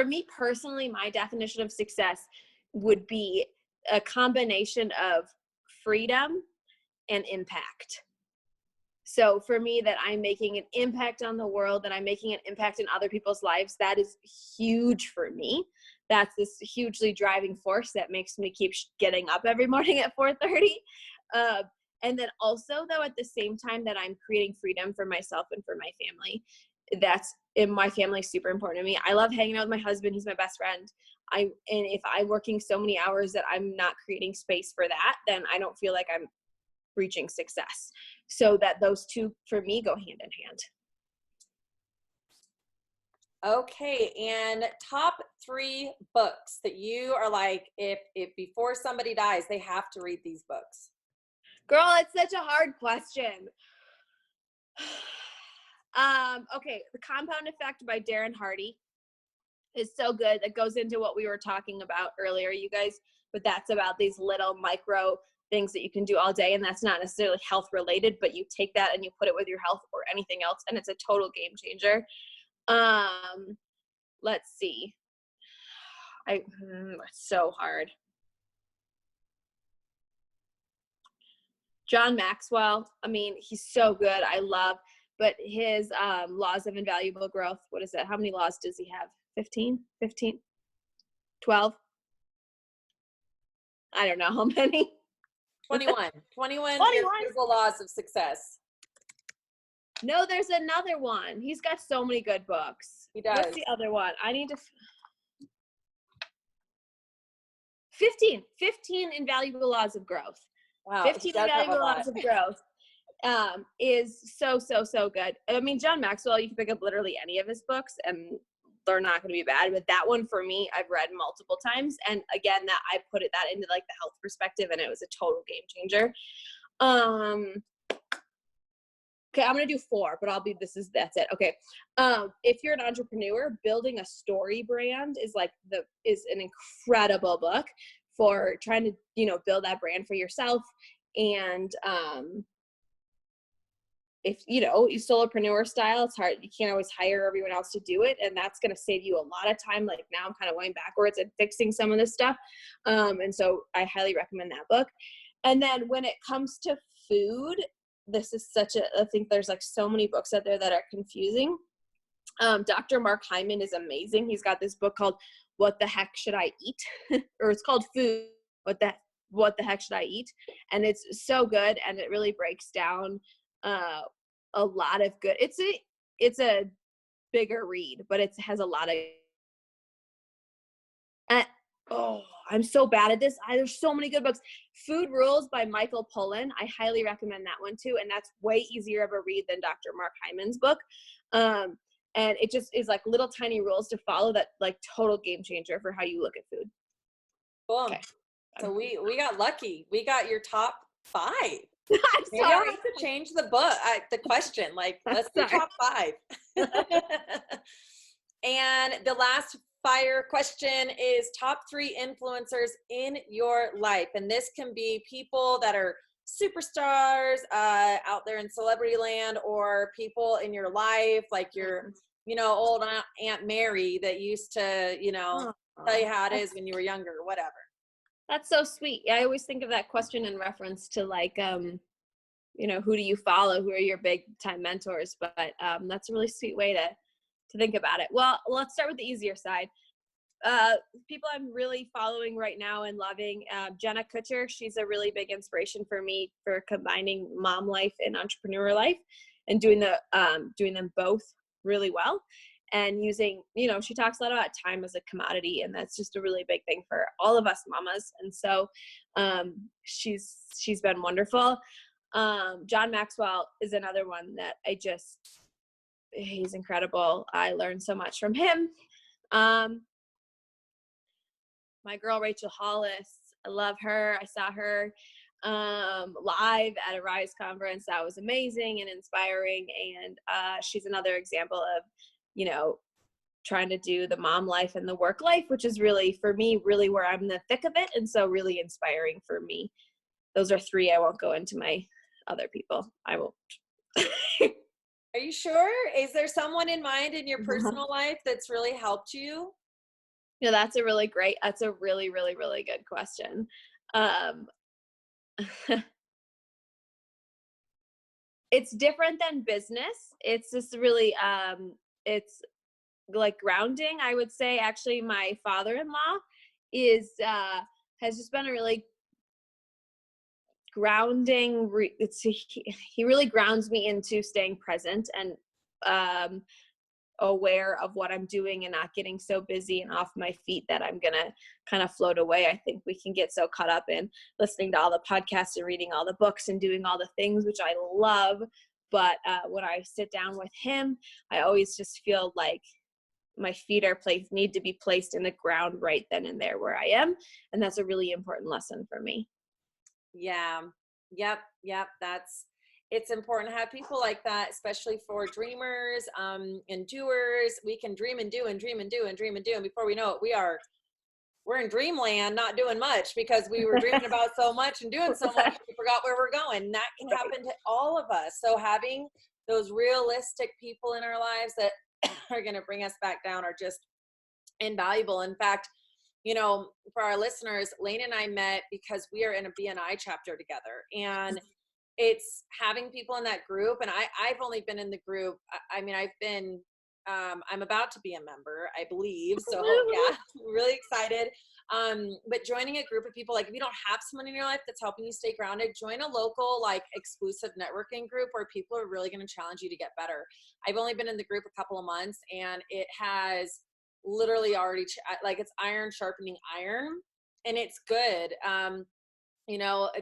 me personally, my definition of success would be a combination of freedom and impact. So for me, that I'm making an impact on the world, that I'm making an impact in other people's lives, that is huge for me. That's this hugely driving force that makes me keep getting up every morning at 4:30. And then also, though, at the same time that I'm creating freedom for myself and for my family, my family is super important to me. I love hanging out with my husband. He's my best friend. And if I'm working so many hours that I'm not creating space for that, then I don't feel like I'm reaching success. So that those two for me go hand in hand. Okay. And top 3 books that you are like, if before somebody dies, they have to read these books. Girl, it's such a hard question. Okay. The Compound Effect by Darren Hardy is so good. It goes into what we were talking about earlier, you guys, but that's about these little micro things that you can do all day, and that's not necessarily health related, but you take that and you put it with your health or anything else, and it's a total game changer. Let's see. It's so hard. John Maxwell, I mean, he's so good. I love, but his laws of invaluable growth, what is it? How many laws does he have? 15? 12? I don't know how many. 21 irrefutable laws of success. No, there's another one. He's got so many good books. He does. What's the other one? I need to 15 invaluable laws of growth. Wow. 15 invaluable laws of growth is so good. I mean, John Maxwell, you can pick up literally any of his books and they're not going to be bad, but that one for me, I've read multiple times. And again, that I put that into like the health perspective, and it was a total game changer. Okay, I'm gonna do 4, but that's it. Okay. If you're an entrepreneur, building a story brand is an incredible book for trying to, build that brand for yourself. And if you solopreneur style, it's hard. You can't always hire everyone else to do it, and that's going to save you a lot of time. Like now I'm kind of going backwards and fixing some of this stuff, and so I highly recommend that book. And then when it comes to food, this is I think there's like so many books out there that are confusing. Dr. Mark Hyman is amazing. He's got this book called What the Heck Should I Eat? Or it's called Food, What the Heck Should I Eat? And it's so good, and it really breaks down a lot of good. It's a bigger read, but it has a lot of I'm so bad at this. There's so many good books. Food Rules by Michael Pollan. I highly recommend that one too. And that's way easier of a read than Dr. Mark Hyman's book. And it just is like little tiny rules to follow that like total game changer for how you look at food. Cool. Okay. So we got lucky. We got your top 5. I'm Maybe sorry. I'll have to change the book, the question. Like, let's do top 5. And the last fire question is top 3 influencers in your life. And this can be people that are superstars out there in celebrity land, or people in your life, like your, old Aunt Mary that used to, tell you how it is when you were younger, or whatever. That's so sweet. I always think of that question in reference to like, who do you follow? Who are your big time mentors? But that's a really sweet way to think about it. Well, let's start with the easier side. People I'm really following right now and loving, Jenna Kutcher. She's a really big inspiration for me for combining mom life and entrepreneur life, and doing them both really well. And using, she talks a lot about time as a commodity, and that's just a really big thing for all of us mamas. And so she's been wonderful. John Maxwell is another one that he's incredible. I learned so much from him. My girl, Rachel Hollis, I love her. I saw her live at a Rise conference. That was amazing and inspiring. And she's another example of, trying to do the mom life and the work life, which is really, for me, really where I'm in the thick of it. And so really inspiring for me. Those are 3. I won't go into my other people. I won't. Are you sure? Is there someone in mind in your personal life that's really helped you? That's a really, really, really good question. It's different than business. It's just really, it's like grounding. I would say actually my father-in-law has just been a really grounding. He really grounds me into staying present and aware of what I'm doing and not getting so busy and off my feet that I'm going to kind of float away. I think we can get so caught up in listening to all the podcasts and reading all the books and doing all the things, which I love. But when I sit down with him, I always just feel like my feet need to be placed in the ground right then and there where I am. And that's a really important lesson for me. Yeah. Yep. It's important to have people like that, especially for dreamers and doers. We can dream and do and dream and do and dream and do. And before we know it, we're in dreamland, not doing much because we were dreaming about so much and doing so much, we forgot where we're going. And that can happen to all of us. So having those realistic people in our lives that are going to bring us back down are just invaluable. In fact, for our listeners, Layne and I met because we are in a BNI chapter together, and it's having people in that group. And I've only been in the group. I'm about to be a member, I believe. So yeah, really excited. But joining a group of people, like if you don't have someone in your life that's helping you stay grounded, join a local, like exclusive networking group where people are really going to challenge you to get better. I've only been in the group a couple of months, and it has literally already, it's iron sharpening iron, and it's good.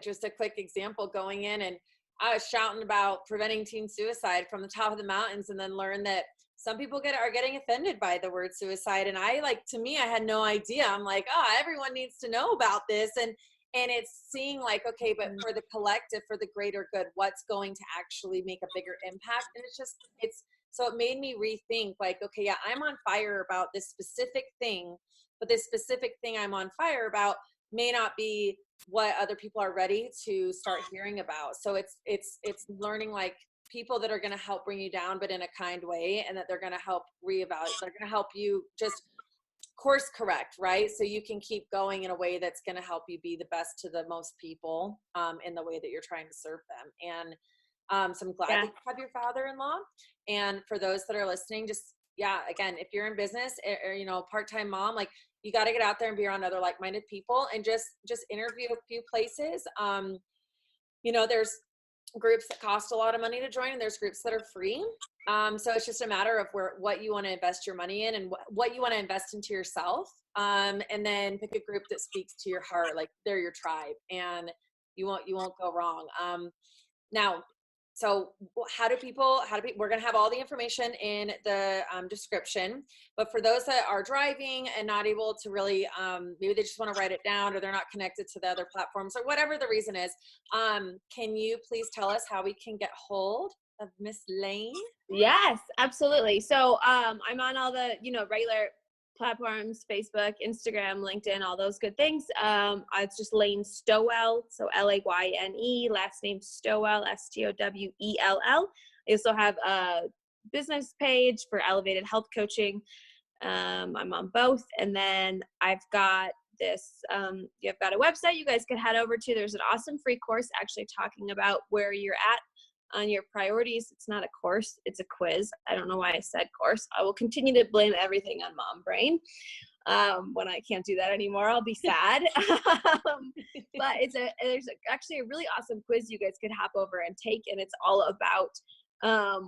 Just a quick example, going in and I was shouting about preventing teen suicide from the top of the mountains, and then learned that some people are getting offended by the word suicide. And to me, I had no idea. I'm like, everyone needs to know about this. And And it's seeing like, okay, but for the collective, for the greater good, what's going to actually make a bigger impact? And so it made me rethink like, okay, yeah, I'm on fire about this specific thing, but this specific thing I'm on fire about may not be what other people are ready to start hearing about. So it's learning like people that are going to help bring you down, but in a kind way, and that they're going to help reevaluate. They're going to help you just course correct, right? So you can keep going in a way that's going to help you be the best to the most people in the way that you're trying to serve them. And so I'm glad that you have your father-in-law. And for those that are listening, just, again, if you're in business or you know, part-time mom, like you got to get out there and be around other like-minded people and just interview a few places. You know, there's groups that cost a lot of money to join, and there's groups that are free. So it's just a matter of what you want to invest your money in, and what you want to invest into yourself. And then pick a group that speaks to your heart, like they're your tribe, and you won't go wrong. Now, so we're going to have all the information in the description, but for those that are driving and not able to really, maybe they just want to write it down, or they're not connected to the other platforms, or whatever the reason is, can you please tell us how we can get hold of Miss Layne? Yes, absolutely. So I'm on all the, regular platforms, Facebook, Instagram, LinkedIn, all those good things. It's just Layne Stowell. So Layne, last name Stowell, Stowell. I also have a business page for elevated health coaching. I'm on both. And then I've got this, you've got a website you guys could head over to. There's an awesome free course actually talking about where you're at on your priorities. It's not a course, it's a quiz. I don't know why I said course. I will continue to blame everything on mom brain. When I can't do that anymore, I'll be sad. But there's actually a really awesome quiz you guys could hop over and take, and it's all about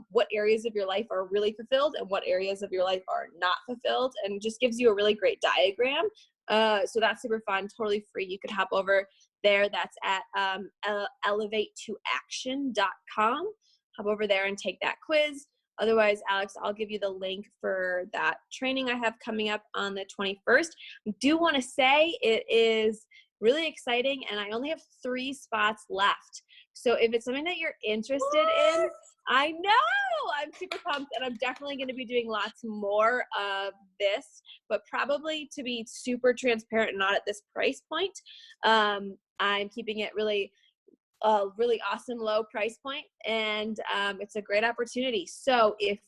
what areas of your life are really fulfilled and what areas of your life are not fulfilled, and just gives you a really great diagram. So that's super fun, totally free. You could hop over there. That's at elevatetoaction.com. Hop over there and take that quiz. Otherwise, Alex, I'll give you the link for that training I have coming up on the 21st. I do want to say it is really exciting, and I only have 3 spots left. So if it's something that you're interested in, I know, I'm super pumped, and I'm definitely going to be doing lots more of this, but probably, to be super transparent and not at this price point, I'm keeping it really awesome low price point, and it's a great opportunity. So if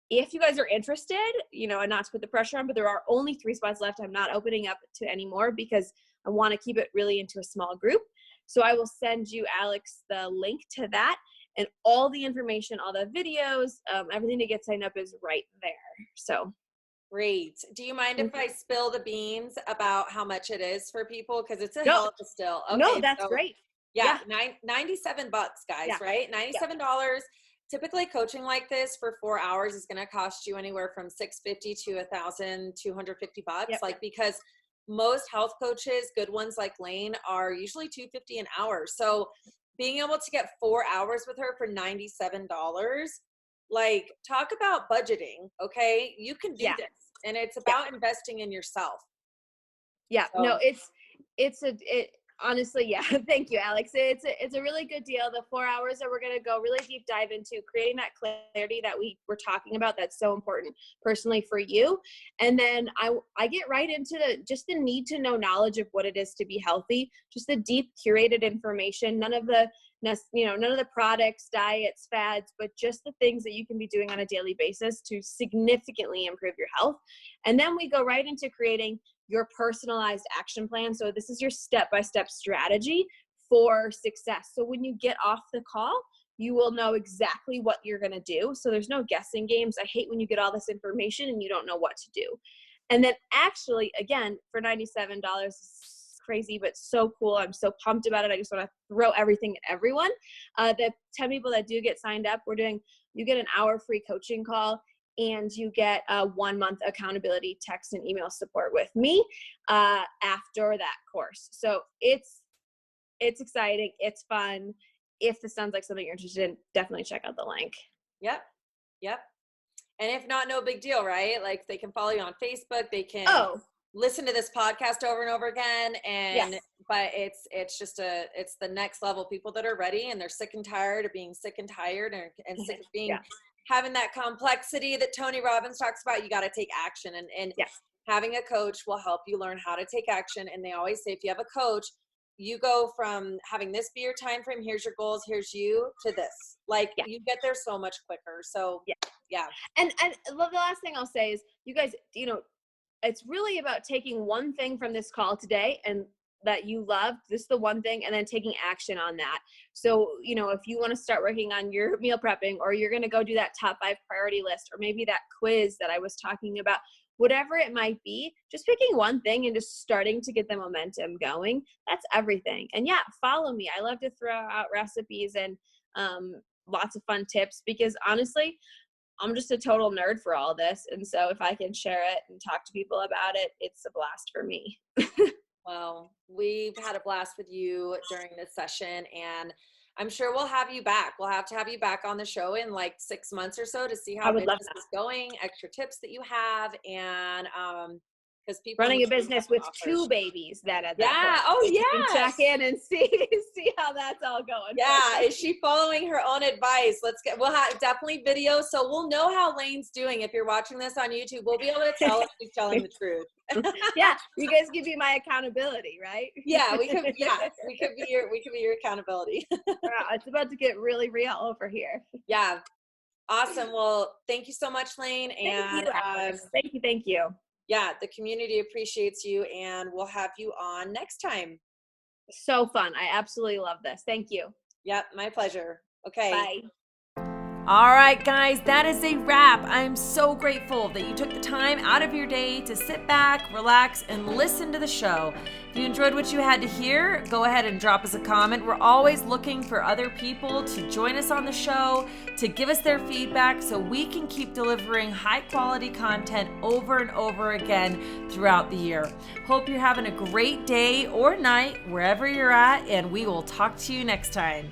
you guys are interested, and not to put the pressure on, but there are only 3 spots left. I'm not opening up to any more because I want to keep it really into a small group. So I will send you, Alex, the link to that, and all the information, all the videos, everything to get signed up is right there. So great. Do you mind if I spill the beans about how much it is for people? Because it's a No. hell of a still. Okay, no, that's great. Yeah, $97, guys, right? $97. Typically, coaching like this for 4 hours is going to cost you anywhere from $650 to $1,250. Like, because most health coaches, good ones like Layne, are usually $250 an hour. So being able to get 4 hours with her for $97, like, talk about budgeting. Okay, you can do this, and it's about investing in yourself. So. No, honestly, thank you, Alex. It's a really good deal. The 4 hours that we're going to go really deep dive into creating that clarity that we were talking about, that's so important personally for you. And then I get right into the need to know knowledge of what it is to be healthy, just the deep curated information, none of the products, diets, fads, but just the things that you can be doing on a daily basis to significantly improve your health. And then we go right into creating your personalized action plan. So this is your step-by-step strategy for success. So when you get off the call, you will know exactly what you're going to do. So there's no guessing games. I hate when you get all this information and you don't know what to do. And then actually, again, for $97, crazy, but so cool. I'm so pumped about it. I just want to throw everything at everyone. The 10 people that do get signed up, you get an hour free coaching call, and you get a 1-month accountability text and email support with me after that course. So it's exciting. It's fun. If this sounds like something you're interested in, definitely check out the link. Yep. And if not, no big deal, right? Like, they can follow you on Facebook. They can listen to this podcast over and over again. And, Yes. but it's the next level. People that are ready and they're sick and tired of being sick and tired and sick of being, Yeah. having that complexity that Tony Robbins talks about. You got to take action, and Yes. having a coach will help you learn how to take action. And they always say, if you have a coach, you go from having this be your time frame, here's your goals, here's you, to this. Like, Yeah. you get there so much quicker. So yeah. And the last thing I'll say is, you guys, it's really about taking one thing from this call today and that you love, this is the one thing, and then taking action on that. So, if you want to start working on your meal prepping, or you're going to go do that top 5 priority list, or maybe that quiz that I was talking about, whatever it might be, just picking one thing and just starting to get the momentum going. That's everything. And yeah, follow me. I love to throw out recipes and lots of fun tips, because honestly, I'm just a total nerd for all this. And so if I can share it and talk to people about it, it's a blast for me. Well, we've had a blast with you during this session, and I'm sure we'll have you back. We'll have to have you back on the show in like 6 months or so to see how I would love business that. is going, extra tips that you have, and because people Running a need business to with offer. 2 babies then at that Yeah. point. Oh, We can yes. check in and see how that's all going. Yeah, is she following her own advice? We'll have definitely video, so we'll know how Layne's doing. If you're watching this on YouTube, we'll be able to tell if she's telling the truth. Yeah, you guys give me my accountability, right? Yeah, we could be your accountability. Wow, it's about to get really real over here. Yeah. Awesome. Well, thank you so much, Layne. And Thank you. yeah, the community appreciates you, and we'll have you on next time. So fun. I absolutely love this. Thank you. Yep, my pleasure. Okay. Bye. All right, guys, that is a wrap. I'm so grateful that you took the time out of your day to sit back, relax, and listen to the show. If you enjoyed what you had to hear, go ahead and drop us a comment. We're always looking for other people to join us on the show, to give us their feedback so we can keep delivering high-quality content over and over again throughout the year. Hope you're having a great day or night wherever you're at, and we will talk to you next time.